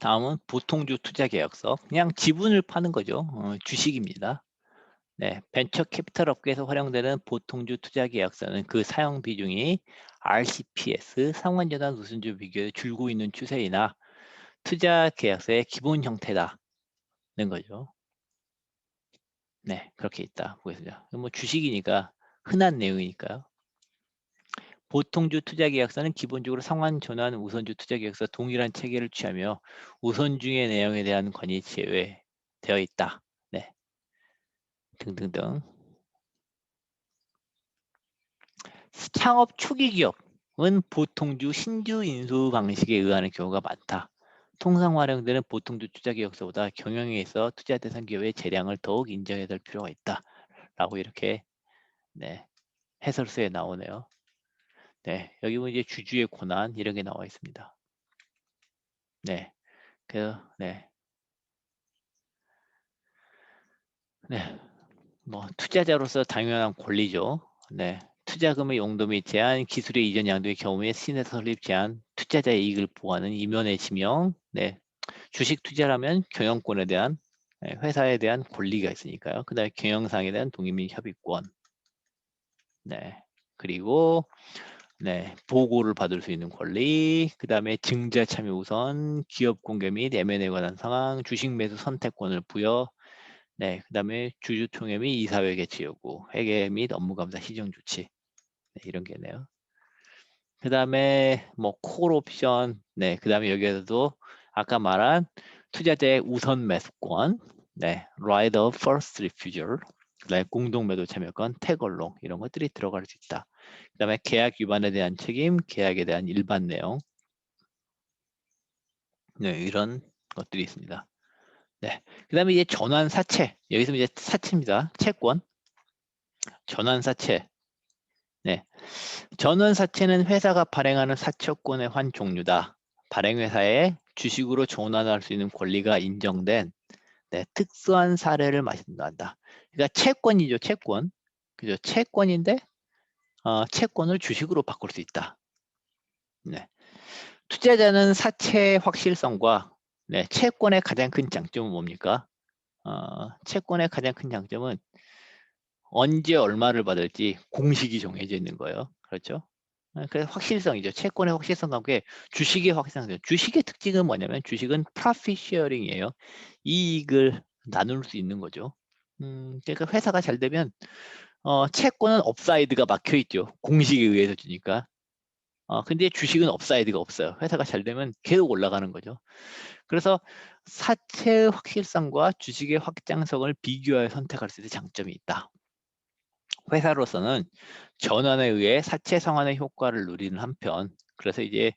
다음은 보통주 투자 계약서. 그냥 지분을 파는 거죠. 주식입니다. 네, 벤처 캐피털 업계에서 활용되는 보통주 투자 계약서는 그 사용 비중이 RCPS 상환전환 우선주 비교에 줄고 있는 추세이나 투자 계약서의 기본 형태다는 거죠. 네, 그렇게 있다 보겠습니다. 뭐 주식이니까 흔한 내용이니까요. 보통주 투자 계약서는 기본적으로 상환 전환 우선주 투자 계약서 동일한 체계를 취하며 우선주의 내용에 대한 권이 제외되어 있다. 네, 등등등. 창업 초기 기업은 보통주 신주 인수 방식에 의하는 경우가 많다. 통상 활용되는 보통주 투자 계약서보다 경영에 있어 투자 대상 기업의 재량을 더욱 인정해야 될 필요가 있다. 라고 이렇게 네, 해설서에 나오네요. 네, 여기 보면 이제 주주의 권한 이런 게 나와 있습니다. 네, 네, 네, 뭐 투자자로서 당연한 권리죠. 네, 투자금의 용도 및 제한, 기술의 이전 양도의 경우에 신의 설립 제한, 투자자의 이익을 보호하는 이면의 지명. 네, 주식 투자라면 경영권에 대한 회사에 대한 권리가 있으니까요. 그다음에 경영상에 대한 동의 및 협의권. 네, 그리고 네, 보고를 받을 수 있는 권리, 그 다음에 증자 참여 우선, 기업 공개 및 M&A에 관한 상황, 주식 매수 선택권을 부여, 네, 그 다음에 주주 총회 및 이사회 개최 요구, 회계 및 업무 감사 시정 조치, 네, 이런 게네요. 그 다음에 뭐 콜 옵션, 네, 그 다음에 여기에서도 아까 말한 투자자의 우선 매수권, 네, right of first refusal, 그다음에 공동 매도 참여권, 태걸롱 이런 것들이 들어갈 수 있다. 그다음에 계약 위반에 대한 책임, 계약에 대한 일반 내용, 네, 이런 것들이 있습니다. 네, 그다음에 이제 전환 사채, 여기서 이제 사채입니다. 채권, 전환 사채. 네, 전환 사채는 회사가 발행하는 사채권의 한 종류다. 발행 회사에 주식으로 전환할 수 있는 권리가 인정된 네, 특수한 사례를 말씀한다. 그러니까 채권이죠, 채권. 그죠? 채권인데 채권을 주식으로 바꿀 수 있다. 네. 투자자는 사채의 확실성과 네, 채권의 가장 큰 장점은 뭡니까? 채권의 가장 큰 장점은 언제 얼마를 받을지 공식이 정해져 있는 거예요. 그렇죠? 그래서 확실성이죠. 채권의 확실성과 함께 주식의 확실성. 주식의 특징은 뭐냐면 주식은 profit sharing이에요. 이익을 나눌 수 있는 거죠. 그러니까 회사가 잘 되면 채권은 업사이드가 막혀 있죠. 공식에 의해서 주니까. 근데 주식은 업사이드가 없어요. 회사가 잘 되면 계속 올라가는 거죠. 그래서 사채의 확실성과 주식의 확장성을 비교하여 선택할 수 있는 장점이 있다. 회사로서는 전환에 의해 사채 상환의 효과를 누리는 한편, 그래서 이제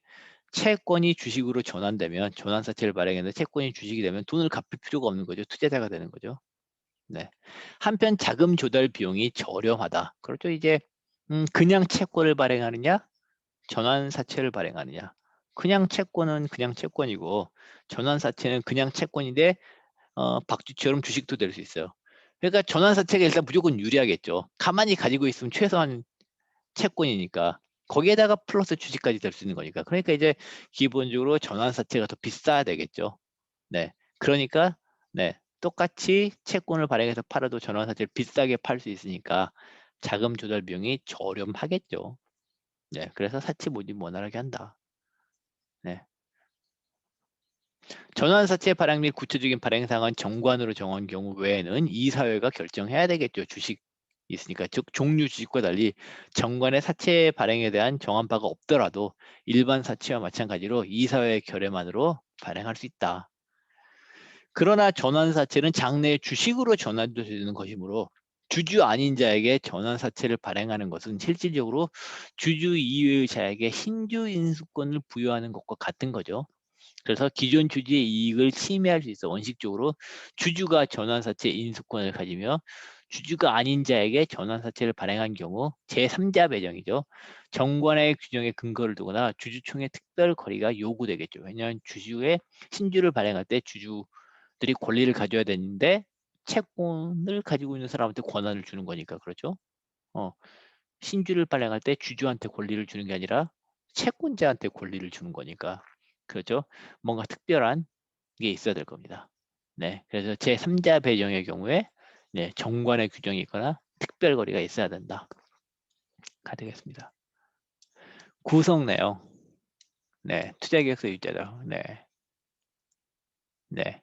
채권이 주식으로 전환되면 전환사채를 발행했는데 채권이 주식이 되면 돈을 갚을 필요가 없는 거죠. 투자자가 되는 거죠. 네. 한편 자금 조달 비용이 저렴하다. 그렇죠. 이제 그냥 채권을 발행하느냐, 전환사채를 발행하느냐. 그냥 채권은 그냥 채권이고 전환사채는 그냥 채권인데 박쥐처럼 주식도 될 수 있어요. 그러니까 전환사채가 일단 무조건 유리하겠죠. 가만히 가지고 있으면 최소한 채권이니까. 거기에다가 플러스 주식까지 될 수 있는 거니까. 그러니까 이제 기본적으로 전환사채가 더 비싸야 되겠죠. 네. 그러니까 네. 똑같이 채권을 발행해서 팔아도 전환사채를 비싸게 팔 수 있으니까 자금 조달 비용이 저렴하겠죠. 네. 그래서 사채 모집 원활하게 한다. 네. 전환사채 발행 및 구체적인 발행 상황은 정관으로 정한 경우 외에는 이사회가 결정해야 되겠죠. 주식 있으니까. 즉 종류 주식과 달리 정관의 사채 발행에 대한 정한 바가 없더라도 일반 사채와 마찬가지로 이사회의 결의만으로 발행할 수 있다. 그러나 전환사채는 장내에 주식으로 전환되는 것이므로 주주 아닌 자에게 전환사채를 발행하는 것은 실질적으로 주주 이외의 자에게 신주 인수권을 부여하는 것과 같은 거죠. 그래서 기존 주주의 이익을 침해할 수 있어 원칙적으로 주주가 전환사채 인수권을 가지며 주주가 아닌 자에게 전환사채를 발행한 경우 제3자 배정이죠. 정관의 규정에 근거를 두거나 주주총회 특별 거리가 요구되겠죠. 왜냐하면 주주의 신주를 발행할 때 주주들이 권리를 가져야 되는데 채권을 가지고 있는 사람한테 권한을 주는 거니까 그렇죠. 어, 신주를 발행할 때 주주한테 권리를 주는 게 아니라 채권자한테 권리를 주는 거니까 그렇죠. 뭔가 특별한 게 있어야 될 겁니다. 네, 그래서 제3자 배정의 경우에 네, 정관의 규정이 있거나 특별거리가 있어야 된다. 가 되겠습니다. 구성 내용. 네, 투자계획서 유죄다. 네. 네.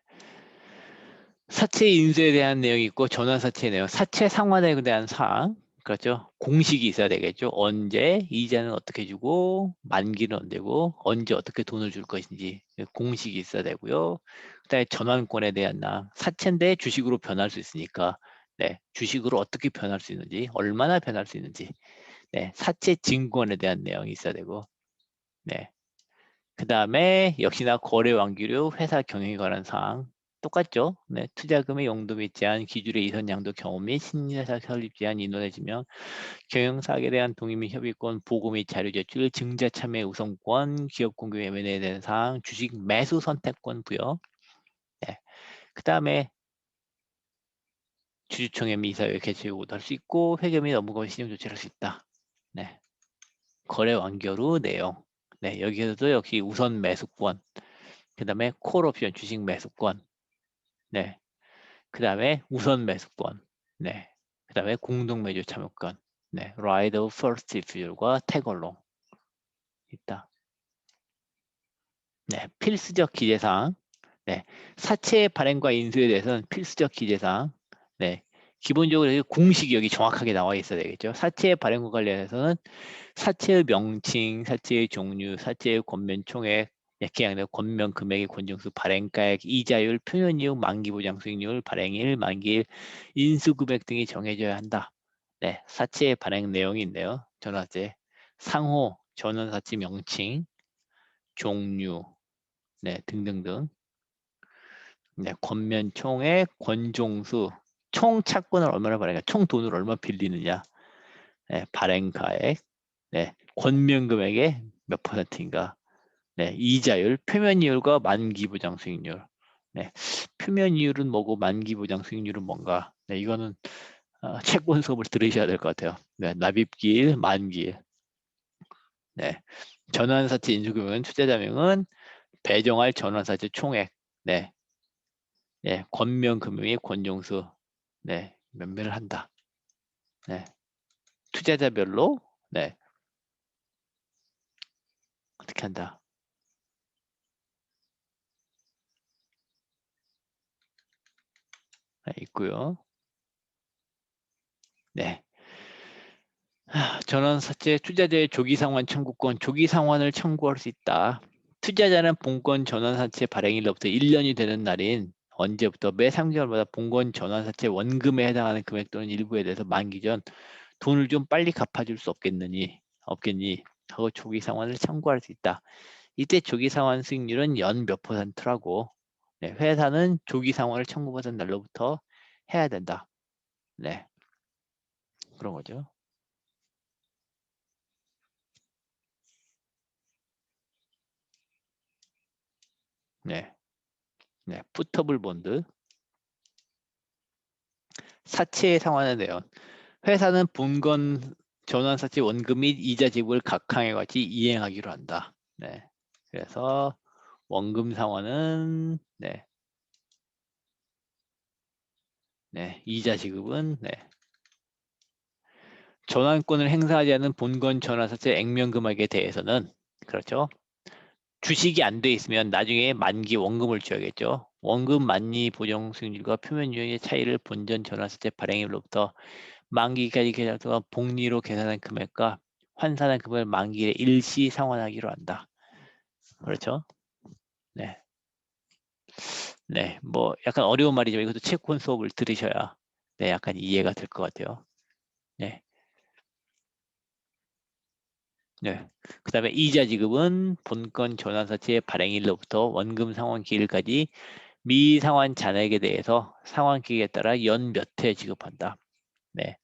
사채 인수에 대한 내용이 있고 전환사채 내용, 사채 상환에 대한 사항, 그렇죠? 공식이 있어야 되겠죠. 언제 이자는 어떻게 주고 만기는 언제고 언제 어떻게 돈을 줄 것인지 공식이 있어야 되고요. 그다음에 전환권에 대한 나 사채인데 주식으로 변할 수 있으니까 네, 주식으로 어떻게 변할 수 있는지, 얼마나 변할 수 있는지, 네, 사채 증권에 대한 내용이 있어야 되고, 네. 그 다음에 역시나 거래 완기류, 회사 경영에 관한 사항 똑같죠. 네, 투자금의 용도 및 제한, 기준의 이선 양도 경험 및 신뢰사 설립 제한, 인원의 지명, 경영사학에 대한 동의 및 협의권, 보고 및 자료 제출, 증자 참여 우선권, 기업 공개 M&A에 대한 사항, 주식 매수 선택권 부여. 네. 그 다음에 주주총회 및 이사회 개최 요구도 할 수 있고 회계 및 업무권 신용 조치를 할 수 있다. 네. 거래 완결 후 내용. 네, 여기에서도 역시 우선 매수권, 그 다음에 콜옵션 주식 매수권, 네, 그 다음에 우선 매수권, 네, 그 다음에 공동 매주 참여권, 네, right of first refus과 태걸로 있다. 네, 필수적 기재사항, 네, 사채 발행과 인수에 대해서는 필수적 기재사항, 네, 기본적으로 공식이 여기 정확하게 나와 있어야 되겠죠. 사채 발행과 관련해서는 사채의 명칭, 사채의 종류, 사채의 권면 총액, 계약 내 권면 금액의 권정수, 발행가액, 이자율, 표현이익, 만기보장 수익률, 발행일, 만기일, 인수금액 등이 정해져야 한다. 네, 사채 발행 내용이 있네요. 전화제, 상호, 전원사채 명칭, 종류, 네, 등등등. 네, 권면 총액, 권종수, 총 차권을 얼마나 발행하, 총 돈을 얼마 빌리느냐, 네, 발행가액, 네, 권면 금액의 몇 퍼센트인가, 네, 이자율, 표면이율과 만기보장 수익률. 네, 표면이율은 뭐고 만기보장 수익률은 뭔가. 네, 이거는 채권 수업을 들으셔야 될 것 같아요. 네, 납입기일, 만기일. 네, 전환사채 인수금액은 투자자명은 배정할 전환사채 총액. 네, 네, 권면금융의 권종수. 네, 면밀을 한다. 네, 투자자별로 네, 어떻게 한다. 네, 있고요. 네. 전환사채 투자자의 조기상환 청구권, 조기상환을 청구할 수 있다. 투자자는 본권 전환사채 발행일로부터 1년이 되는 날인 언제부터 매 3개월마다 본권 전환사채 원금에 해당하는 금액 또는 일부에 대해서 만기 전 돈을 좀 빨리 갚아줄 수 없겠니 하고 조기상환을 청구할 수 있다. 이때 조기상환 수익률은 연 몇 %라고. 네, 회사는 조기상환을 청구받은 날로부터 해야 된다. 네, 그런 거죠. 네, 네, 푸터블 본드. 사채의 상환에 대한 회사는 본건 전환사채 원금 및 이자 지불을 각항에 같이 이행하기로 한다. 네. 그래서 원금 상환은 네. 네. 이자 지급은 네. 전환권을 행사하지 않은 본건 전환사채 액면 금액에 대해서는 그렇죠. 주식이 안 돼 있으면 나중에 만기 원금을 줘야겠죠. 원금 만기 보정 수익률과 표면 유형의 차이를 본전 전환사채 발행일로부터 만기까지 계산해서 복리로 계산한 금액과 환산한 금액을 만기일에 일시 상환하기로 한다. 그렇죠? 네. 네. 뭐 약간 어려운 말이지만 이것도 채권 수업을 들으셔야 네, 약간 이해가 될 것 같아요. 네. 네. 그다음에 이자 지급은 본건 전환사채 발행일로부터 원금 상환 기일까지 미상환 잔액에 대해서 상환 기일에 따라 연 몇 회 지급한다. 네.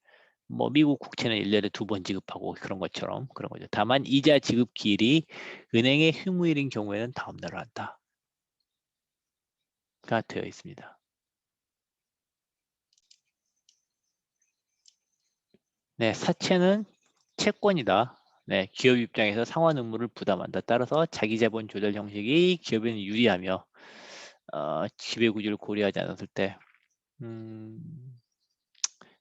뭐 미국 국채는 1년에 2번 지급하고 그런 것처럼 그런 거죠. 다만 이자 지급 기일이 은행의 휴무일인 경우에는 다음 날로 한다가 되어 있습니다. 네, 사채는 채권이다. 네, 기업 입장에서 상환 의무를 부담한다. 따라서 자기 자본 조달 형식이 기업에는 유리하며 지배구조를 고려하지 않았을 때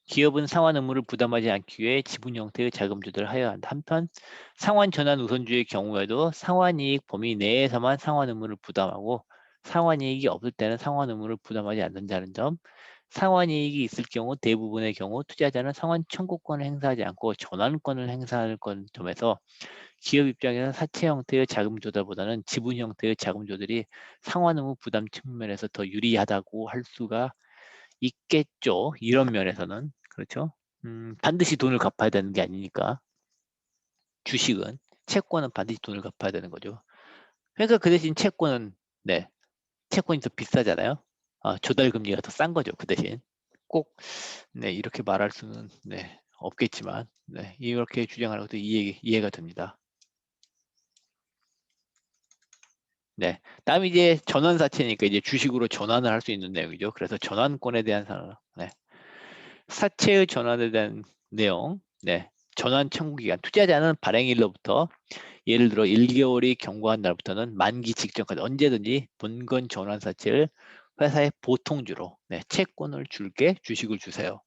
기업은 상환 의무를 부담하지 않기 위해 지분 형태의 자금 조달을 하여야 한다. 한편 상환 전환 우선주의 경우에도 상환이익 범위 내에서만 상환 의무를 부담하고 상환이익이 없을 때는 상환 의무를 부담하지 않는다는 점. 상환이익이 있을 경우 대부분의 경우 투자자는 상환 청구권을 행사하지 않고 전환권을 행사할 점에서 기업 입장에서 사채 형태의 자금 조달보다는 지분 형태의 자금 조달이 상환 의무 부담 측면에서 더 유리하다고 할 수가 있겠죠. 이런 면에서는. 그렇죠. 반드시 돈을 갚아야 되는 게 아니니까. 주식은 채권은 반드시 돈을 갚아야 되는 거죠. 그러니까 그 대신 채권은 네, 채권이 더 비싸잖아요. 조달 금리가 더 싼 거죠. 그 대신 꼭 네, 이렇게 말할 수는 네, 없겠지만 네, 이렇게 주장하는 것도 이해가 됩니다. 네, 다음 이제 전환사채니까 이제 주식으로 전환을 할 수 있는 내용이죠. 그래서 전환권에 대한 네. 사채의 전환에 대한 내용, 네, 전환 청구 기간, 투자자는 발행일로부터 예를 들어 1개월이 경과한 날부터는 만기 직전까지 언제든지 본건 전환 사채를 회사의 보통주로 네, 채권을 줄게 주식을 주세요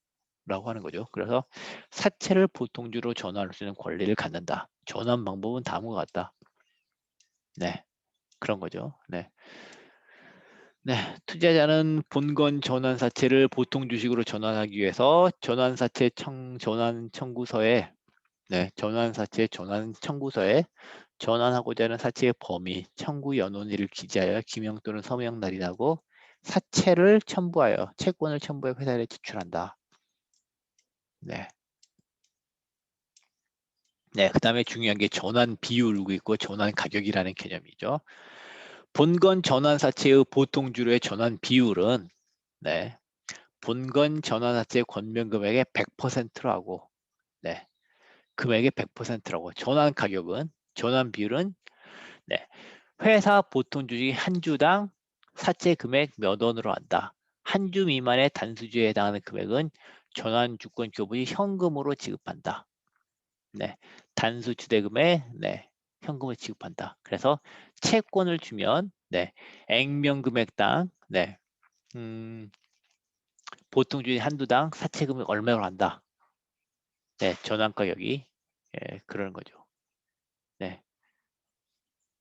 라고 하는 거죠. 그래서 사채를 보통주로 전환할 수 있는 권리를 갖는다. 전환 방법은 다음과 같다. 네, 그런 거죠. 네. 네, 투자자는 본건 전환 사채를 보통 주식으로 전환하기 위해서 전환 사채 전환 청구서에 네, 전환 사채 전환 청구서에 전환하고자 하는 사채의 범위, 청구 연원일을 기재하여 기명 또는 서명 날이 나고 사채를 첨부하여 채권을 첨부해 회사에 제출한다. 네. 네, 그다음에 중요한 게 전환 비율이고 있고 전환 가격이라는 개념이죠. 본건 전환 사채의 보통주로의 전환 비율은 네, 본건 전환사채 권면 금액의 100%라고 네, 금액의 100%라고 전환 가격은 전환 비율은 네, 회사 보통 주식 한 주당 사채 금액 몇 원으로 한다. 한 주 미만의 단수주에 해당하는 금액은 전환 주권 교부시 현금으로 지급한다. 네, 단수 주대금에 네, 현금을 지급한다. 그래서 채권을 주면 네, 액면 금액당 네, 보통 주식 한두당 사채 금액 얼마로 한다. 네, 전환 가격이 그러는 거죠. 네,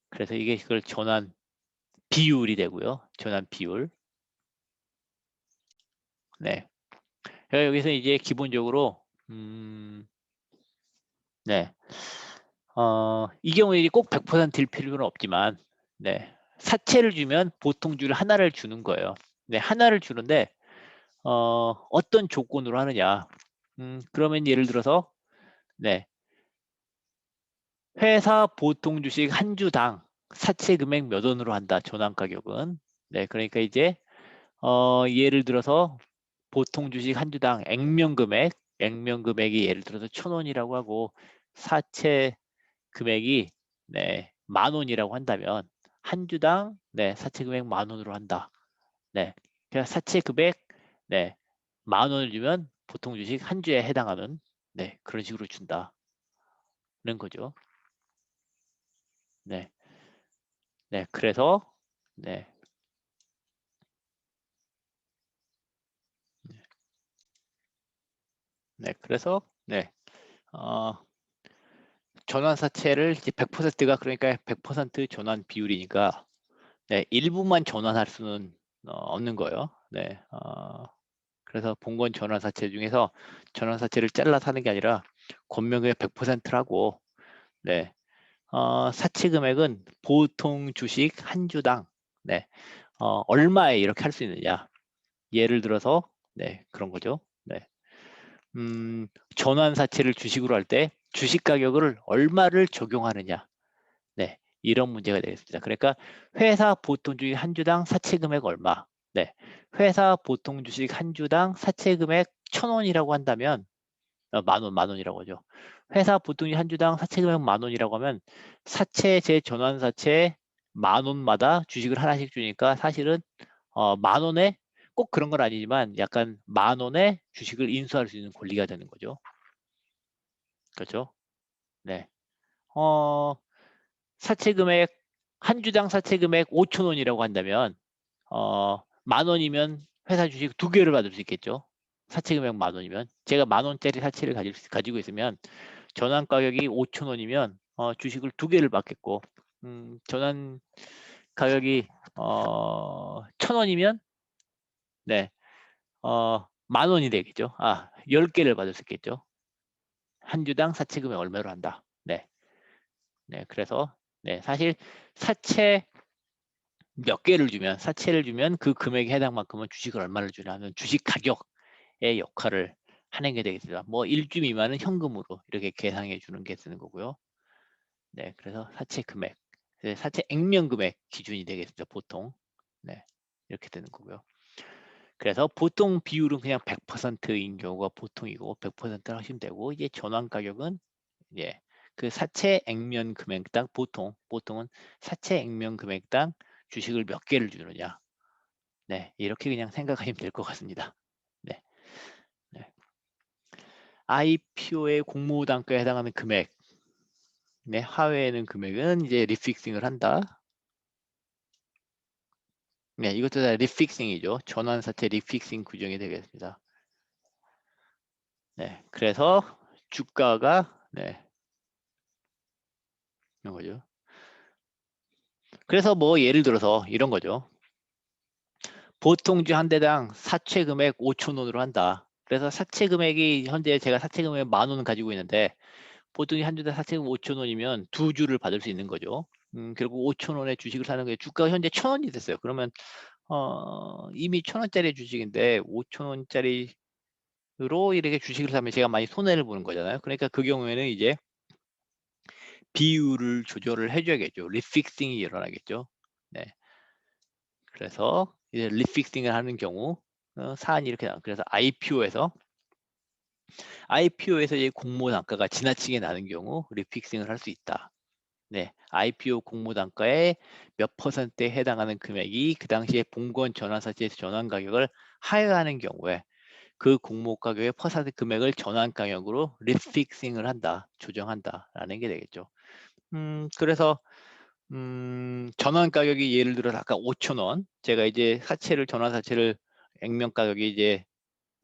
그래서 이게 그걸 전환 비율이 되고요. 전환 비율. 네, 그러니까 여기서 이제 기본적으로 네, 이 경우에 꼭 100%일 필요는 없지만, 네, 사채를 주면 보통 줄 하나를 주는 거예요. 네, 하나를 주는데 어떤 조건으로 하느냐? 그러면 예를 들어서 네, 회사 보통 주식 한 주당 사채 금액 몇 원으로 한다. 전환 가격은. 네, 그러니까 이제 예를 들어서 보통 주식 한 주당 액면 금액이 예를 들어서 1,000원이라고 하고 사채 금액이 네, 10,000원이라고 한다면 한 주당 네, 사채 금액 10,000원으로 한다. 네. 그냥 사채 금액 네, 10,000원을 주면 보통 주식 한 주에 해당하는 네, 그런 식으로 준다는 거죠. 네. 네, 그래서 네. 네, 그래서 네. 전환 사채를 이제 100%가 그러니까 100% 전환 비율이니까 네, 일부만 전환할 수는 없는 거예요. 네. 그래서 본건 전환 사채 중에서 전환 사채를 잘라서 하는 게 아니라 권명금의 100%라고 네. 사채 금액은 보통 주식 한 주당 네. 얼마에 이렇게 할 수 있느냐. 예를 들어서 네, 그런 거죠. 네. 전환 사채를 주식으로 할 때 주식 가격을 얼마를 적용하느냐. 네, 이런 문제가 되겠습니다. 그러니까 회사 보통 주식 한 주당 사채 금액 얼마? 네, 회사 보통 주식 한 주당 사채 금액 1,000원이라고 한다면 만 원이라고 하죠. 회사 보통 주식 한 주당 사채 금액 10,000원이라고 하면 사채 제 전환 사채 10,000원마다 주식을 하나씩 주니까 사실은 10,000원에 꼭 그런 건 아니지만 약간 10,000원에 주식을 인수할 수 있는 권리가 되는 거죠. 그렇죠? 네. 사채 금액 한 주당 사채 금액 5,000원이라고 한다면 10,000원이면 회사 주식 2개를 받을 수 있겠죠. 사채 금액 10,000원이면 제가 10,000원짜리 사채를 가지고 있으면 전환 가격이 5,000원이면 주식을 2개를 받겠고 전환 가격이 1,000원이면 네, 10,000원이 되겠죠. 10개를 받을 수 있겠죠. 한 주당 사채 금액 얼마로 한다. 네. 네, 그래서 네, 사실 사채 몇 개를 주면 사채를 주면 그 금액에 해당만큼은 주식을 얼마를 주냐는 주식 가격의 역할을 하는 게 되겠습니다. 뭐 1주 미만은 현금으로 이렇게 계산해 주는 게 쓰는 거고요. 네, 그래서 사채 금액, 사채 액면 금액 기준이 되겠습니다. 보통. 네, 이렇게 되는 거고요. 그래서 보통 비율은 그냥 100%인 경우가 보통이고 100%를 하시면 되고 이제 전환 가격은 예, 그 사채 액면 금액당 보통은 사채 액면 금액당 주식을 몇 개를 주느냐. 네, 이렇게 그냥 생각하시면 될 것 같습니다. 네, 네. IPO의 공모 단가에 해당하는 금액, 네, 하회에는 금액은 이제 리픽싱을 한다. 네, 이것도 다 리픽싱이죠. 전환 사채 리픽싱 규정이 되겠습니다. 네, 그래서 주가가 이런 거죠. 그래서 뭐 예를 들어서 이런 거죠. 보통주 한 대당 사채 금액 5,000원으로 한다. 그래서 사채 금액이 현재 제가 사채 금액 10,000원 가지고 있는데 보통이 한 주당 사채금 5,000원이면 2주를 받을 수 있는 거죠. 결국 5,000원의 주식을 사는 거예요. 주가가 현재 1,000원이 됐어요. 그러면 이미 1,000원짜리 주식인데 5,000원짜리로 이렇게 주식을 사면 제가 많이 손해를 보는 거잖아요. 그러니까 그 경우에는 이제 비율을 조절을 해줘야겠죠. 리픽싱이 일어나겠죠. 네. 그래서 이제 리픽싱을 하는 경우 사안이 이렇게 나와. 그래서 IPO에서 이 공모 단가가 지나치게 나는 경우 리픽싱을 할 수 있다. 네, IPO 공모 단가의 몇 퍼센트에 해당하는 금액이 그 당시에 본권 전환사채에서 전환 가격을 하회하는 경우에 그 공모 가격의 퍼센트 금액을 전환 가격으로 리픽싱을 한다, 조정한다라는 게 되겠죠. 그래서 전환 가격이 예를 들어서 아까 5,000원, 제가 이제 전환 사채를 액면 가격이 이제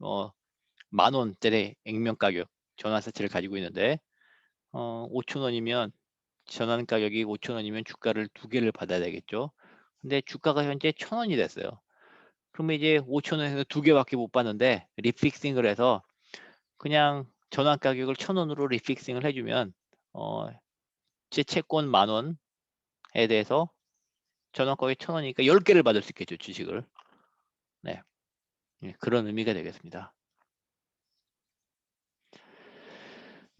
10,000원짜리 액면 가격 전환 사채를 가지고 있는데 5,000원이면 전환 가격이 5,000원이면 주가를 2개를 받아야 되겠죠. 근데 주가가 현재 1,000원이 됐어요. 그러면 이제 5,000원에서 2개밖에 못 받는데 리픽싱을 해서 그냥 전환 가격을 1,000원으로 리픽싱을 해주면 제 채권 10,000원에 대해서 전환 가격이 1,000원이니까 10개를 받을 수 있겠죠, 주식을. 네, 그런 의미가 되겠습니다.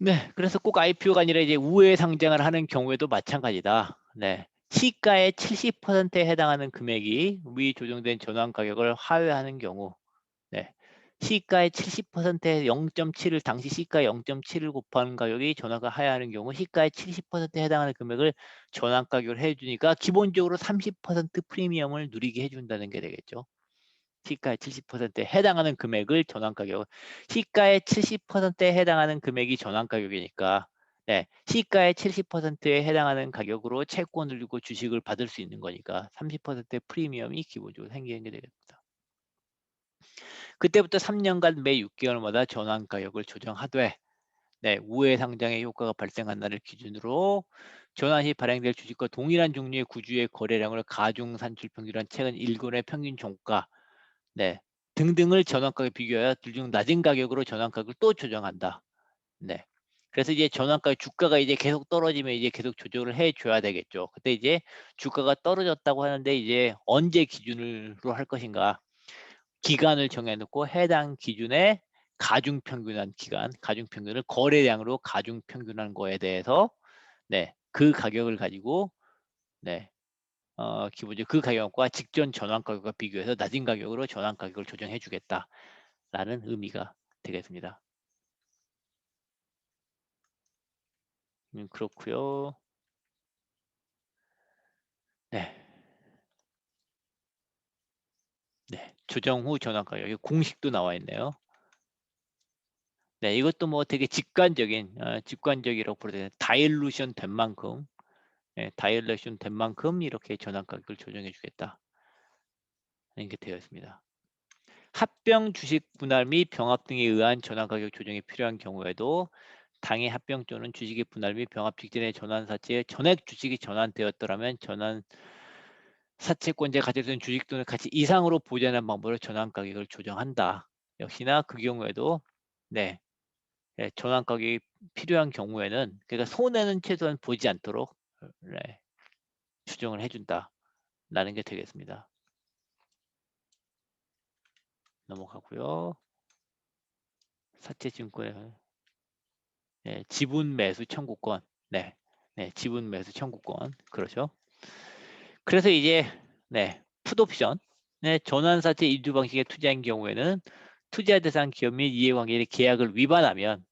네, 그래서 꼭 IPO가 아니라 이제 우회 상장을 하는 경우에도 마찬가지다. 네, 시가의 70%에 해당하는 금액이 위 조정된 전환 가격을 하회하는 경우, 네, 시가의 70%에 0.7을 당시 시가 0.7을 곱한 가격이 전환가 하회하는 경우 시가의 70%에 해당하는 금액을 전환 가격을 해주니까 기본적으로 30% 프리미엄을 누리게 해준다는 게 되겠죠. 시가의 70%에 해당하는 금액을 전환 가격, 시가의 70%에 해당하는 금액이 전환 가격이니까 네, 시가의 70%에 해당하는 가격으로 채권을 들고 주식을 받을 수 있는 거니까 30%의 프리미엄이 기본적으로 생기는 게 되겠습니다. 그때부터 3년간 매 6개월마다 전환 가격을 조정하되 네, 우회 상장의 효과가 발생한 날을 기준으로 전환 시 발행될 주식과 동일한 종류의 구주의 거래량을 가중 산출 평균한 최근 1권의 평균 종가 네, 등등을 전환가에 비교하여 둘 중 낮은 가격으로 전환가격을 또 조정한다. 네. 그래서 이제 전환가 주가가 이제 계속 떨어지면 이제 계속 조절을 해 줘야 되겠죠. 그때 이제 주가가 떨어졌다고 하는데 이제 언제 기준으로 할 것인가? 기간을 정해 놓고 해당 기준에 가중 평균한 기간, 가중 평균을 거래량으로 가중 평균한 거에 대해서 네, 그 가격을 가지고 네, 기본적으로 그 가격과 직전 전환 가격과 비교해서 낮은 가격으로 전환 가격을 조정해 주겠다라는 의미가 되겠습니다. 그렇고요. 네. 네. 조정 후 전환 가격. 이 공식도 나와 있네요. 네, 이것도 뭐 되게 직관적이라고 부르는 다일루션 된 만큼, 다일루션 된 만큼 이렇게 전환 가격을 조정해 주겠다. 이렇게 되어 있습니다. 합병 주식 분할 및 병합 등에 의한 전환 가격 조정이 필요한 경우에도 당해 합병 또는 주식의 분할 및 병합 직전의 전환 사채에 전액 주식이 전환되었더라면 전환 사채권자가 가지고 있는 주식 또는 가치 이상으로 보전하는 방법으로 전환 가격을 조정한다. 역시나 그 경우에도 네, 전환 가격이 필요한 경우에는 그러니까 손해는 최소한 보지 않도록 네, 추정을 해준다라는 게 되겠습니다. 넘어가고요. 사채증권의 지분 매수 청구권. 네, 지분 매수 청구권. 그렇죠. 그래서 이제 풋옵션, 전환사채 인수 방식의 투자인 경우에는 투자 대상 기업 및 이해관계인의 계약을 위반하면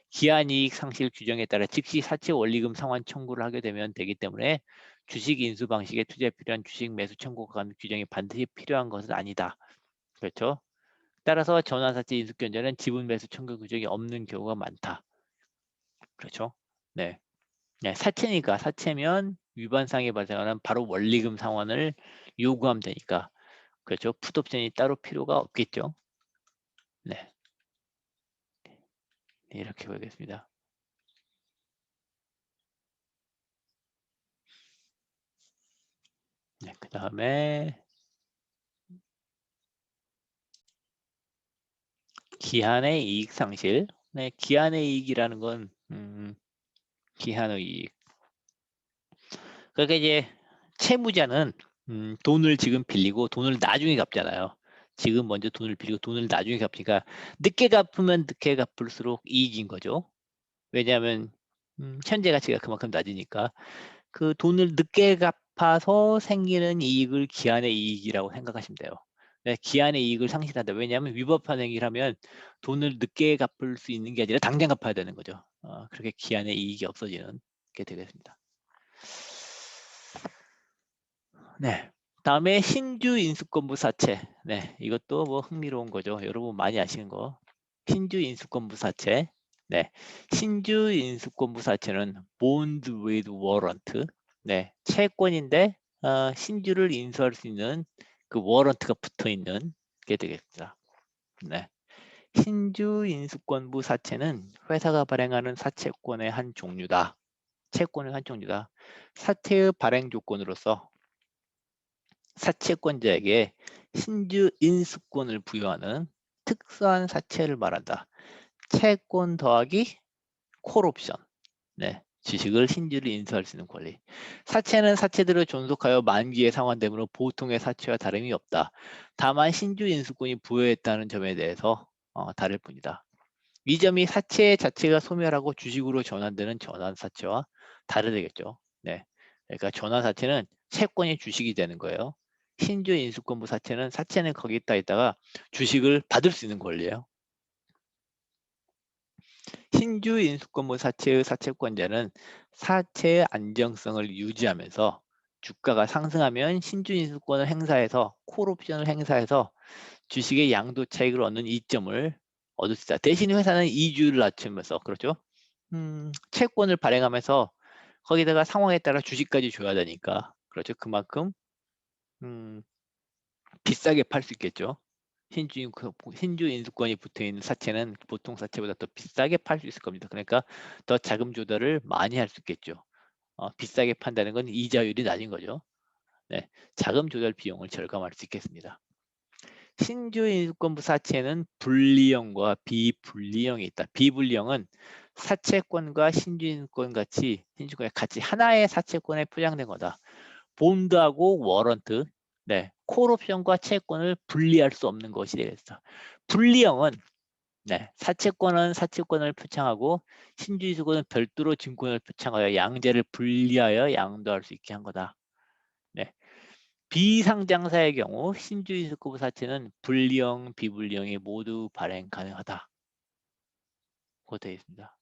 기한이익 상실 규정에 따라 즉시 사채 원리금 상환 청구를 하게 되면 되기 때문에 주식 인수 방식의 투자에 필요한 주식 매수 청구가 관한 규정이 반드시 필요한 것은 아니다. 그렇죠. 따라서 전환사채 인수권자는 지분 매수 청구 규정이 없는 경우가 많다. 그렇죠. 네. 사채니까 사채면 위반상이 발생하는 바로 원리금 상환을 요구하면 되니까 그렇죠. 풋옵션이 따로 필요가 없겠죠. 네. 이렇게 보겠습니다. 네, 그 다음에 기한의 이익 상실. 네, 기한의 이익이라는 건 기한의 이익. 그러니까 이제 채무자는 돈을 지금 빌리고 돈을 나중에 갚잖아요. 지금 먼저 돈을 빌리고 돈을 나중에 갚으니까 늦게 갚으면 늦게 갚을수록 이익인 거죠. 왜냐하면 현재 가치가 그만큼 낮으니까 그 돈을 늦게 갚아서 생기는 이익을 기한의 이익이라고 생각하시면 돼요. 기한의 이익을 상실한다. 왜냐하면 위법한 행위를 하면 돈을 늦게 갚을 수 있는 게 아니라 당장 갚아야 되는 거죠. 그렇게 기한의 이익이 없어지는 게 되겠습니다. 네. 다음에 신주 인수권부 사채. 네, 이것도 뭐 흥미로운 거죠. 여러분 많이 아시는 거. 신주 인수권부 사채. 네, 신주 인수권부 사채는 bond with warrant. 네, 채권인데 신주를 인수할 수 있는 그 워런트가 붙어 있는 게 되겠습니다. 네. 신주 인수권부 사채는 회사가 발행하는 사채권의 한 종류다. 채권의 한 종류다. 사채의 발행 조건으로서 사채권자에게 신주 인수권을 부여하는 특수한 사채를 말한다. 채권 더하기 콜옵션. 네, 주식을 신주를 인수할 수 있는 권리. 사채는 사채들을 존속하여 만기에 상환되므로 보통의 사채와 다름이 없다. 다만 신주 인수권이 부여했다는 점에 대해서 다를 뿐이다. 이 점이 사채 자체가 소멸하고 주식으로 전환되는 전환 사채와 다르겠죠. 네, 그러니까 전환 사채는 채권이 주식이 되는 거예요. 신주 인수권부 사채는 사채는 거기다 있다가 주식을 받을 수 있는 권리예요. 신주 인수권부 사채의 사채권자는 사채의 안정성을 유지하면서 주가가 상승하면 신주 인수권을 행사해서 콜옵션을 행사해서 주식의 양도 차익을 얻는 이점을 얻을 수 있다. 대신 회사는 이주를 낮추면서 그렇죠. 채권을 발행하면서 거기다가 상황에 따라 주식까지 줘야 되니까 그렇죠. 그만큼 비싸게 팔 수 있겠죠. 신주 인수권이 붙어 있는 사채는 보통 사채보다 더 비싸게 팔 수 있을 겁니다. 그러니까 더 자금 조달을 많이 할 수 있겠죠. 비싸게 판다는 건 이자율이 낮은 거죠. 네, 자금 조달 비용을 절감할 수 있겠습니다. 신주 인수권부 사채는 분리형과 비분리형이 있다. 비분리형은 사채권과 신주인권 같이 하나의 사채권에 포장된 거다. 본드하고 워런트, 콜옵션과 채권을 분리할 수 없는 것이 되겠다. 분리형은 사채권은 사채권을 표창하고 신주인권은 별도로 증권을 표창하여 양자를 분리하여 양도할 수 있게 한 거다. 네. 비상장사의 경우 신주인수급 사채는 분리형, 비분리형이 모두 발행 가능하다. 고 되어 있습니다.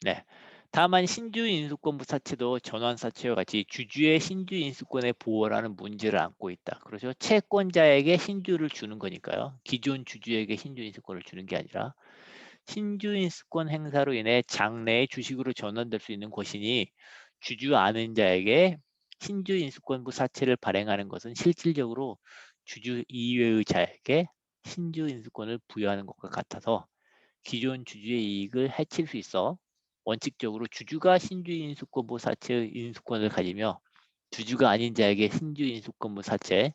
네. 다만 신주인수권부 사채도 전환사채와 같이 주주의 신주인수권의 보호라는 문제를 안고 있다. 그렇죠? 채권자에게 신주를 주는 거니까요. 기존 주주에게 신주인수권을 주는 게 아니라 신주인수권 행사로 인해 장래의 주식으로 전환될 수 있는 것이니 주주 아는 자에게 신주인수권부 사채를 발행하는 것은 실질적으로 주주 이외의 자에게 신주인수권을 부여하는 것과 같아서 기존 주주의 이익을 해칠 수 있어 원칙적으로 주주가 신주인수권부 사채의 인수권을 가지며 주주가 아닌 자에게 신주인수권부 사채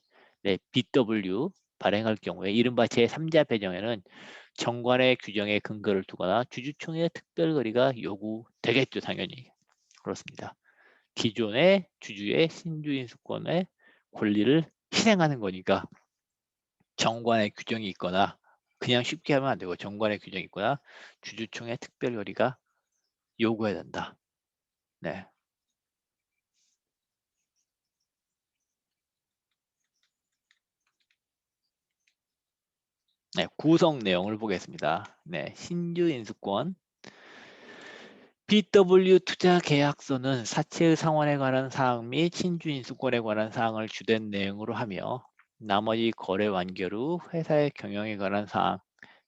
BW 발행할 경우에 이른바 제3자 배정에는 정관의 규정에 근거를 두거나 주주총회 특별거리가 요구되겠죠. 당연히 그렇습니다. 기존의 주주의 신주인수권의 권리를 희생하는 거니까 정관의 규정이 있거나 그냥 쉽게 하면 안 되고 정관의 규정이 있거나 주주총회 특별거리가 요구해야 된다. 네. 네, 구성 내용을 보겠습니다. 네, 신주인수권 BW 투자 계약서는 사채의 상환에 관한 사항 및 신주인수권에 관한 사항을 주된 내용으로 하며 나머지 거래 완결 후 회사의 경영에 관한 사항,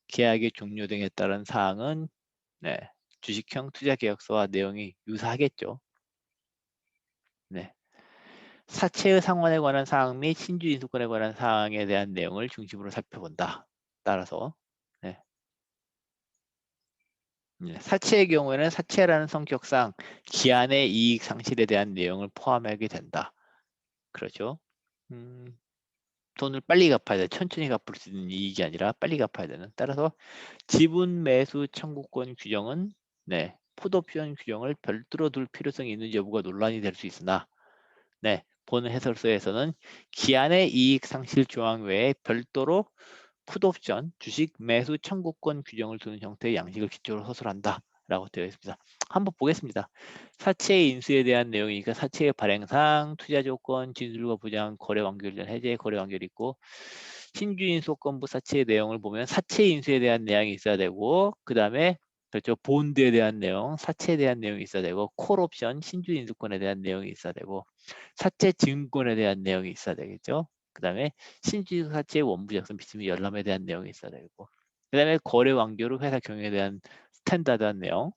계약의 종료 등에 따른 사항은 네, 주식형 투자 계약서와 내용이 유사하겠죠. 네. 사채의 상환에 관한 사항 및 신주인수권에 관한 사항에 대한 내용을 중심으로 살펴본다. 따라서 네. 사채의 경우에는 사채라는 성격상 기한의 이익 상실에 대한 내용을 포함하게 된다. 그렇죠. 돈을 빨리 갚아야 돼. 천천히 갚을 수 있는 이익이 아니라 빨리 갚아야 되는. 따라서 지분 매수 청구권 규정은 네, 풋옵션 규정을 별도로 둘 필요성이 있는지 여부가 논란이 될 수 있으나 네, 본 해설서에서는 기한의 이익 상실 조항 외에 별도로 풋옵션 주식 매수 청구권 규정을 두는 형태의 양식을 기초로 서술한다. 라고 되어 있습니다. 한번 보겠습니다. 사채의 인수에 대한 내용이니까 사채의 발행상, 투자 조건, 진술과 부장, 거래 완결 전 해제, 거래 완결이 있고 신주인수권부 사채의 내용을 보면 사채 인수에 대한 내용이 있어야 되고 그 다음에 그렇죠. 본드에 대한 내용, 사채에 대한 내용이 있어야 되고 콜옵션, 신주인수권에 대한 내용이 있어야 되고 사채 증권에 대한 내용이 있어야 되겠죠. 그 다음에 신주인 사채의 원부 작성 비스미 열람에 대한 내용이 있어야 되고 그 다음에 거래 완결 후 회사 경영에 대한 스탠다드한 내용,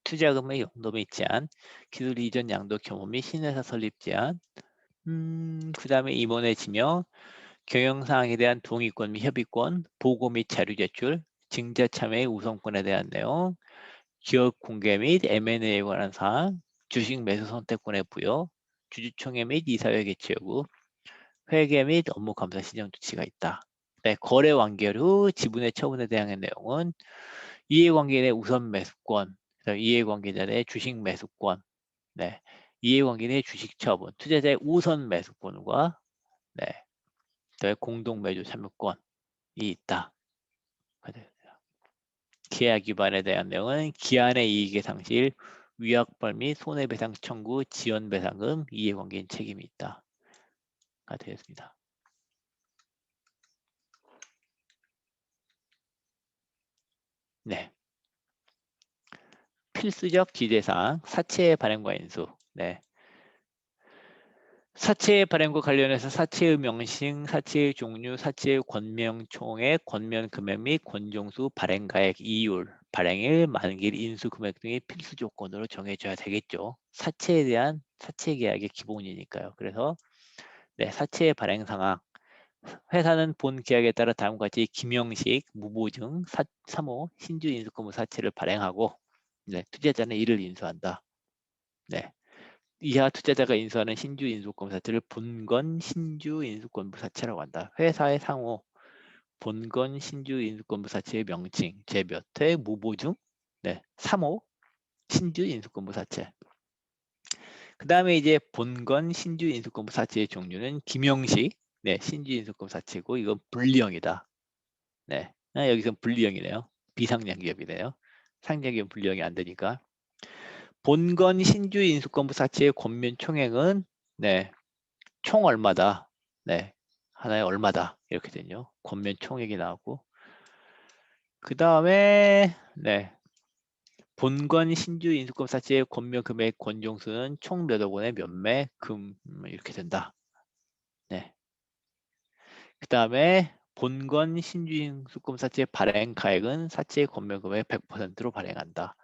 투자금의 용도 및 제한, 기술 이전 양도 경호 및 신회사 설립 제한, 그 다음에 임원의 지명, 경영사항에 대한 동의권 및 협의권, 보고 및 자료 제출, 증자 참여의 우선권에 대한 내용, 기업 공개 및 M&A에 관한 사항, 주식 매수 선택권의 부여, 주주총회 및 이사회 개최 여부, 회계 및 업무 감사 시정 조치가 있다. 네, 거래 완결 후 지분의 처분에 대한 내용은 이해관계인의 우선 매수권, 이해관계자의 주식 매수권, 네, 이해관계인의 주식 처분, 투자자의 우선 매수권과 네, 공동 매주 참여권이 있다. 계약 위반에 대한 내용은 기한의 이익의 상실, 위약벌 및 손해배상 청구, 지연배상금, 이해관계인 책임이 있다. 가 되었습니다. 네. 필수적 기재사항, 사채의 발행과 인수. 네. 사채의 발행과 관련해서 사채의 명칭, 사채의 종류, 사채의 권명총액, 권면 금액 및 권종수, 발행가액, 이율, 발행일, 만기일, 인수 금액 등이 필수 조건으로 정해져야 되겠죠. 사채에 대한 사채 계약의 기본이니까요. 그래서 네, 사채의 발행 상황. 회사는 본 계약에 따라 다음과 같이 김영식, 무보증, 3호 신주 인수권부 사채를 발행하고 네, 투자자는 이를 인수한다. 네. 이하 투자자가 인수하는 신주 인수권부 사채를 본건 신주 인수권부 사채라고 한다. 회사의 상호 본건 신주 인수권부 사채의 명칭 제 몇 회 무보증 네, 3호 신주 인수권부 사채. 그 다음에 이제 본건 신주 인수권부 사채의 종류는 김영식 네, 신주 인수권부 사채고 이건 분리형이다. 네, 여기서 분리형이네요. 비상장 기업이네요. 상장 기업 분리형이 안 되니까. 본건 신주 인수권부 사채의 권면 총액은 네, 총 얼마다. 네, 하나에 얼마다 이렇게 되죠. 권면 총액이 나오고 그 다음에 네, 본건 신주 인수권 사채의 권면 금액 권종수는 총 몇억 원의 몇매 금 이렇게 된다. 네. 그 다음에 본건 신주인수권 사채 발행 가액은 사채의 권면금의 100%로 발행한다.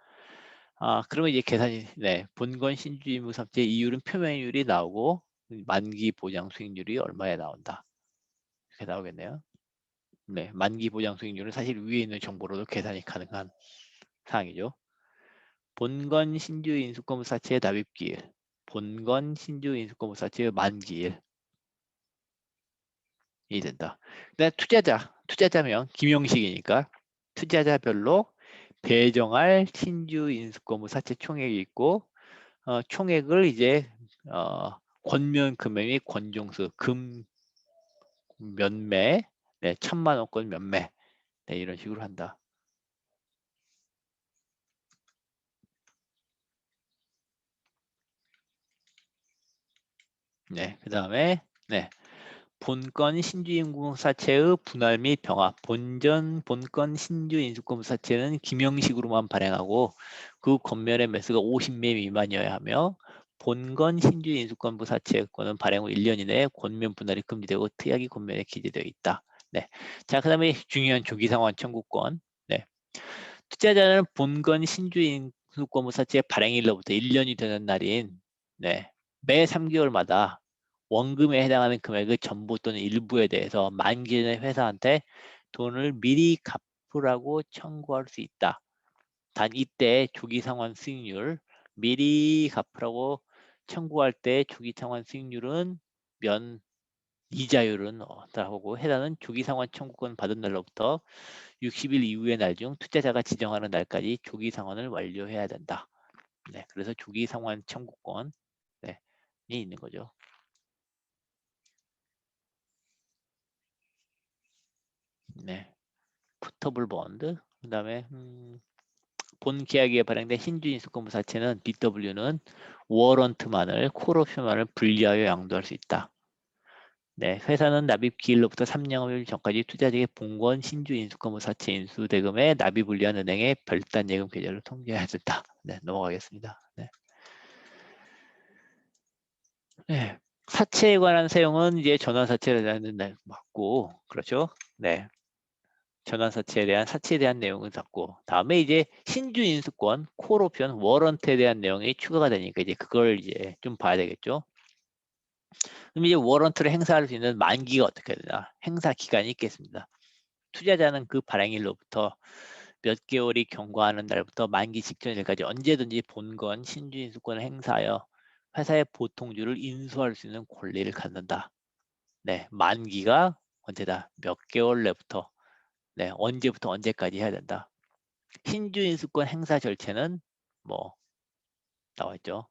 그러면 이제 계산이 본건 신주임무 사채 이율은 표면이율이 나오고 만기 보장 수익률이 얼마에 나온다. 이렇게 나오겠네요. 네, 만기 보장 수익률은 사실 위에 있는 정보로도 계산이 가능한 사항이죠. 본건 신주 인수권부 사채의 납입기일, 본건 신주 인수권부 사채의 만기일이 된다. 그다음 투자자명 김영식이니까 투자자별로 배정할 신주 인수권부 사채 총액이 있고 총액을 이제 권면 금액 및 권종수 금 몇매, 1,000만 원권 몇매, 이런 식으로 한다. 그 다음에 본건 신주인수사채의 분할 및 병합, 본건 신주인수권사채는 김형식으로만 발행하고 그 권면의 매수가 50매 미만이어야 하며 본건 신주인수권부사채권은 발행 후 1년 이내에 권면 분할이 금지되고 특약이 권면에 기재되어 있다. 자, 그 다음에 중요한 조기상환 청구권. 투자자는 본건 신주인수권부사채 발행일로부터 1년이 되는 날인 매 3개월마다 원금에 해당하는 금액의 전부 또는 일부에 대해서 만기 전에 회사한테 돈을 미리 갚으라고 청구할 수 있다. 단 이때 조기상환 수익률 미리 갚으라고 청구할 때 조기상환 수익률은 이자율은 어떠하고 해당하는 조기상환 청구권 받은 날로부터 60일 이후의 날 중 투자자가 지정하는 날까지 조기상환을 완료해야 된다. 그래서 조기상환 청구권이 있는 거죠. 푸터블 본드, 그 다음에 본 계약에 발행된 신주인수권부 사채는 BW는 워런트만을 콜옵션만을 분리하여 양도할 수 있다. 회사는 납입 기일로부터 3년일 전까지 투자자에게 본건 신주인수권부 사채 인수 대금에 납입 분리한 은행의 별단 예금 계좌를 통지해야 된다. 넘어가겠습니다. 사채에 관한 사용은 이제 전환사채에 대한 맞고, 그렇죠? 전환사채에 대한 사채에 대한 내용을 잡고 다음에 이제 신주인수권 콜옵션 워런트에 대한 내용이 추가가 되니까 이제 그걸 이제 좀 봐야 되겠죠. 그럼 이제 워런트를 행사할 수 있는 만기가 어떻게 되나? 행사 기간이 있겠습니다. 투자자는 그 발행일로부터 몇 개월이 경과하는 날부터 만기 직전일까지 언제든지 본건 신주인수권을 행사하여 회사의 보통주를 인수할 수 있는 권리를 갖는다. 만기가 언제다? 몇 개월 내부터 언제부터 언제까지 해야 된다. 신주인수권 행사 절차는 뭐 나와있죠.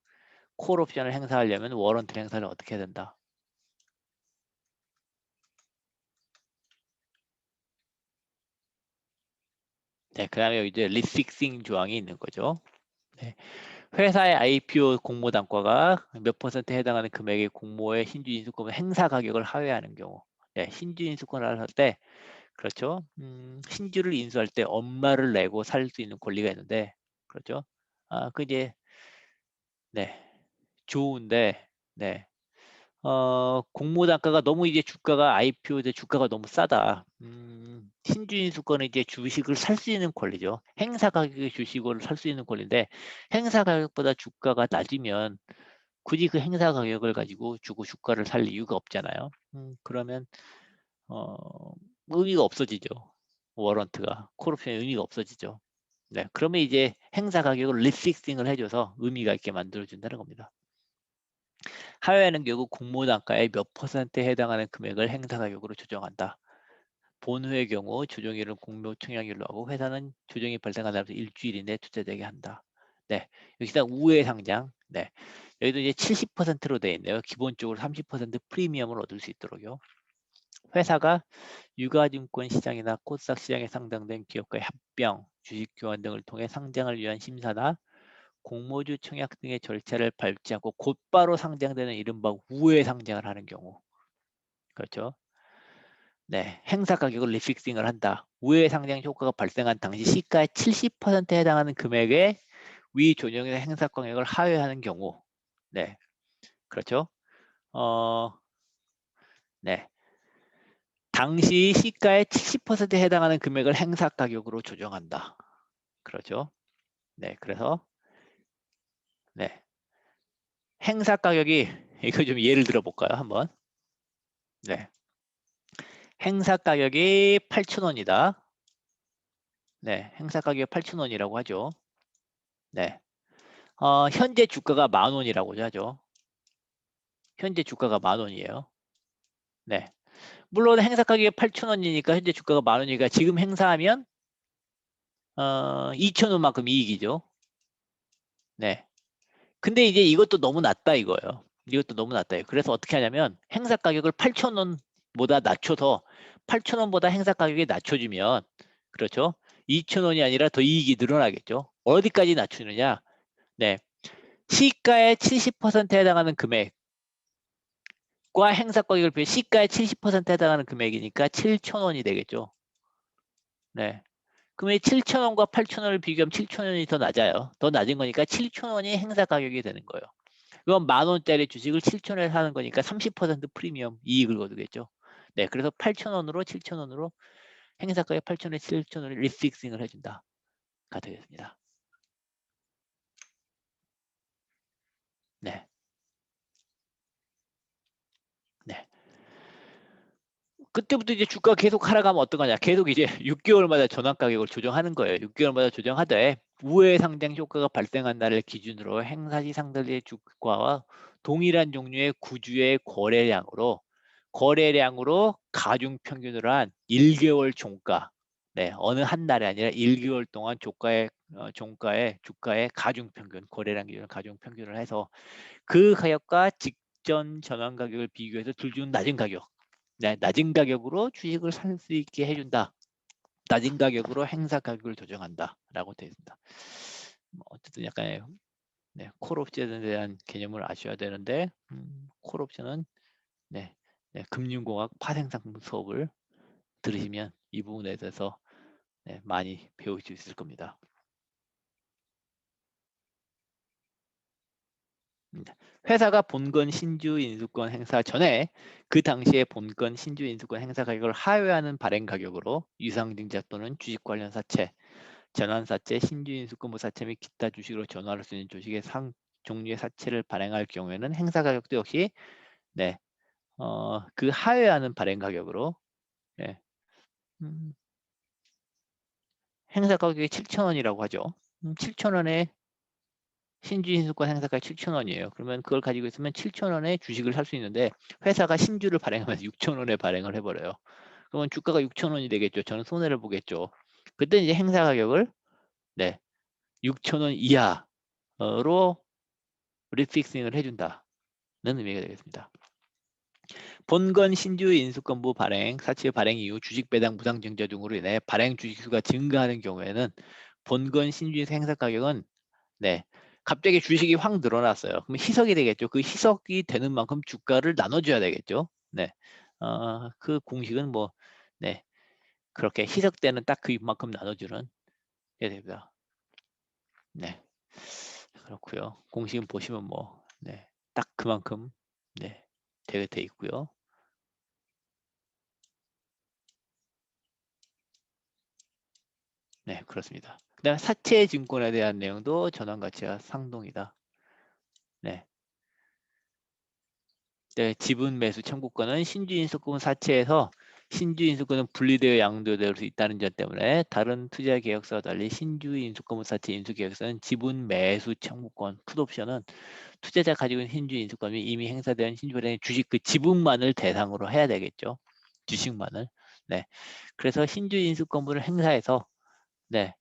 콜옵션을 행사하려면 워런트 행사를 어떻게 해야 된다. 그 다음에 이제 리픽싱 조항이 있는 거죠. 회사의 IPO 공모단가가 몇 퍼센트에 해당하는 금액의 공모의 신주인수권 행사 가격을 하회하는 경우 신주인수권을 할 때 그렇죠. 신주를 인수할 때 엄마를 내고 살 수 있는 권리가 있는데 그렇죠. 그 이제 좋은데 공모단가가 너무 이제 주가가 IPO 때 주가가 너무 싸다. 신주인수권은 이제 주식을 살 수 있는 권리죠. 행사 가격의 주식을 살 수 있는 권리인데 행사 가격보다 주가가 낮으면 굳이 그 행사 가격을 가지고 주고 주가를 살 이유가 없잖아요. 그러면 의미가 없어지죠. 워런트가 콜옵션의 의미가 없어지죠. 그러면 이제 행사 가격을 리픽싱을 해줘서 의미가 있게 만들어준다는 겁니다. 하회하는 경우 공모단가의 몇 퍼센트에 해당하는 금액을 행사 가격으로 조정한다. 본회의 경우 조정일은 공모 청약일로 하고 회사는 조정이 발생한 날부터 일주일 이내 투자자에게 한다. 여기다 우회 상장. 여기도 이제 70%로 되어 있네요. 기본적으로 30% 프리미엄을 얻을 수 있도록요. 회사가 유가증권 시장이나 코스닥 시장에 상장된 기업과의 합병, 주식 교환 등을 통해 상장을 위한 심사나 공모주 청약 등의 절차를 밟지 않고 곧바로 상장되는 이른바 우회 상장을 하는 경우 그렇죠. 행사 가격을 리픽싱을 한다. 우회 상장 효과가 발생한 당시 시가의 70%에 해당하는 금액의 위 조정의 행사 가격을 하회하는 경우 그렇죠. 당시 시가의 70%에 해당하는 금액을 행사 가격으로 조정한다. 그렇죠? 네, 그래서 네, 행사 가격이 이거 좀 예를 들어 볼까요, 한번? 네, 행사 가격이 8,000원이다. 네, 행사 가격이 8,000원이라고 하죠. 네, 현재 주가가 10,000원이라고 하죠. 현재 주가가 10,000원이에요. 네, 물론 행사 가격이 8,000원이니까 현재 주가가 10,000원이니까 지금 행사하면 2,000원만큼 이익이죠. 네. 근데 이제 이것도 너무 낮다 이거예요. 이것도 너무 낮다. 그래서 어떻게 하냐면 행사 가격을 8,000원보다 낮춰서 8,000원보다 행사 가격이 낮춰지면 그렇죠. 2,000원이 아니라 더 이익이 늘어나겠죠. 어디까지 낮추느냐? 네. 시가의 70%에 해당하는 금액과 행사 가격을 비해 시가의 70%에 해당하는 금액이니까 7,000원이 되겠죠. 네. 그러면 7,000원과 8,000원을 비교하면 7,000원이 더 낮아요. 더 낮은 거니까 7,000원이 행사 가격이 되는 거예요. 이건 10,000원짜리 주식을 7,000원에 사는 거니까 30% 프리미엄 이익을 거두겠죠. 네, 그래서 8,000원으로 7,000원으로 행사가에 8,000원에 7,000원을 리픽싱을 해준다가 되겠습니다. 네, 네. 그때부터 이제 주가가 계속 하락하면 어떡하냐? 계속 이제 6개월마다 전환 가격을 조정하는 거예요. 6개월마다 조정하되 우회 상장 효과가 발생한 날을 기준으로 행사시 상들의 주가와 동일한 종류의 구주의 거래량으로 가중 평균으로 한 1개월 종가. 네, 어느 한 달이 아니라 1개월 동안 주가의 가중 평균, 거래량 기준 가중 평균을 해서 그 가격과 직전 전환 가격을 비교해서 둘 중 낮은 가격. 네, 낮은 가격으로 주식을 살 수 있게 해준다. 낮은 가격으로 행사 가격을 조정한다라고 되어 있습니다. 어쨌든 약간의 네, 콜옵션에 대한 개념을 아셔야 되는데 콜옵션은 네, 네, 금융공학 파생상품 수업을 들으시면 이 부분에 대해서 네, 많이 배울 수 있을 겁니다. 회사가 본건 신주 인수권 행사 전에 그 당시에 본건 신주 인수권 행사 가격을 하회하는 발행 가격으로 유상증자 또는 주식 관련 사채, 전환사채, 신주 인수권 사채 및 기타 주식으로 전환할 수 있는 주식의 종류의 사채를 발행할 경우에는 행사 가격도 역시 네, 그 하회하는 발행 가격으로 네, 행사 가격이 7,000원이라고 하죠. 7,000원에 신주 인수권 행사가 7,000원이에요. 그러면 그걸 가지고 있으면 7,000원에 주식을 살 수 있는데 회사가 신주를 발행하면서 6,000원에 발행을 해버려요. 그러면 주가가 6,000원이 되겠죠. 저는 손해를 보겠죠. 그때 이제 행사 가격을 네, 6,000원 이하로 리픽싱을 해준다는 의미가 되겠습니다. 본건 신주 인수권부 발행, 사채 발행 이후 주식 배당 무상 증자 등으로 인해 발행 주식수가 증가하는 경우에는 본건 신주 행사 가격은 네, 갑자기 주식이 확 늘어났어요. 그럼 희석이 되겠죠. 그 희석이 되는 만큼 주가를 나눠줘야 되겠죠. 네, 그 공식은 뭐, 네, 그렇게 희석되는 딱 그만큼 나눠주는 게 됩니다. 네, 그렇고요. 공식은 보시면 뭐, 네, 딱 그만큼 네, 돼 있고요. 네, 그렇습니다. 그다음 사채 증권에 대한 내용도 전환 가치와 상동이다. 네. 네, 지분 매수 청구권은 신주인수권 사채에서 신주인수권은 분리되어 양도될 수 있다는 점 때문에 다른 투자 계약서와 달리 신주인수권 사채 인수 계약서는 지분 매수 청구권 풋옵션은 투자자 가지고 있는 신주인수권이 이미 행사된 신주발행의 주식 그 지분만을 대상으로 해야 되겠죠. 주식만을. 네. 그래서 신주인수권을 행사해서 네.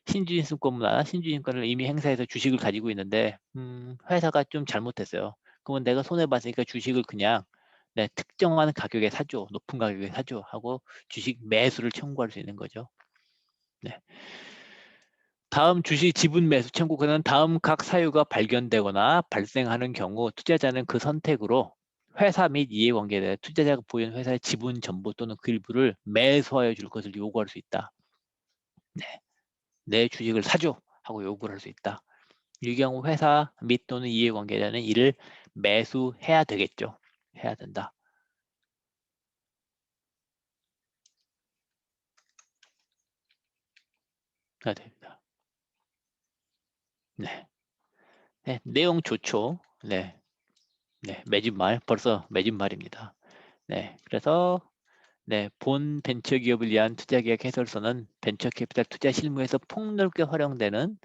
신주인수권이나 신주인권을 이미 행사해서 주식을 가지고 있는데 회사가 좀 잘못했어요. 그러면 내가 손해봤으니까 주식을 그냥 네, 특정한 가격에 사줘, 높은 가격에 사줘 하고 주식 매수를 청구할 수 있는 거죠. 네. 다음 주식 지분 매수 청구권은 다음 각 사유가 발견되거나 발생하는 경우 투자자는 그 선택으로 회사 및 이해관계에 대해 투자자가 보유한 회사의 지분 전부 또는 그 일부를 매수하여 줄 것을 요구할 수 있다. 네. 내 주식을 사줘 하고 요구를 할 수 있다. 이 경우 회사 및 또는 이해관계자는 이를 매수해야 되겠죠. 해야 된다. 됩니다. 네. 네, 내용 좋죠. 네. 네, 맺은 말 벌써 맺은 말입니다. 네. 그래서 네, 본 벤처기업을 위한 투자계약 해설서는 벤처캐피탈 투자 실무에서 폭넓게 활용되는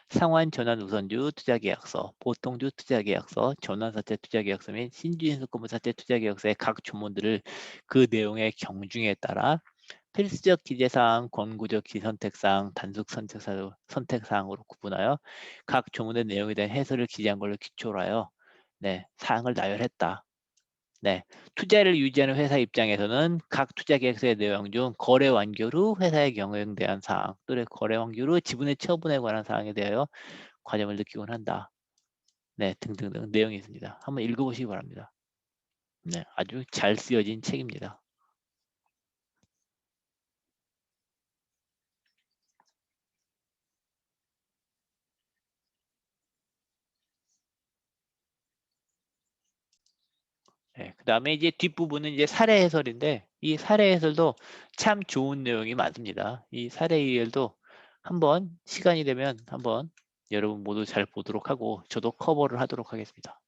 상환 전환 우선주 투자계약서, 보통주 투자계약서, 전환사채 투자계약서 및 신주인수권부사채 투자계약서의 각 조문들을 그 내용의 경중에 따라 필수적 기재사항, 권고적 기선택사항, 단순 선택사항으로 구분하여 각 조문의 내용에 대한 해설을 기재한 걸로 기초로 하여 네, 사항을 나열했다. 네, 투자를 유지하는 회사 입장에서는 각 투자 계획서의 내용 중 거래 완결 후 회사의 경영에 대한 사항, 또는 거래 완결 후 지분의 처분에 관한 사항에 대하여 관점을 느끼곤 한다. 네, 등등등 내용이 있습니다. 한번 읽어보시기 바랍니다. 네, 아주 잘 쓰여진 책입니다. 네, 그 다음에 이제 뒷부분은 이제 사례 해설인데 이 사례 해설도 참 좋은 내용이 많습니다. 이 사례 해설도 한번 시간이 되면 한번 여러분 모두 잘 보도록 하고 저도 커버를 하도록 하겠습니다.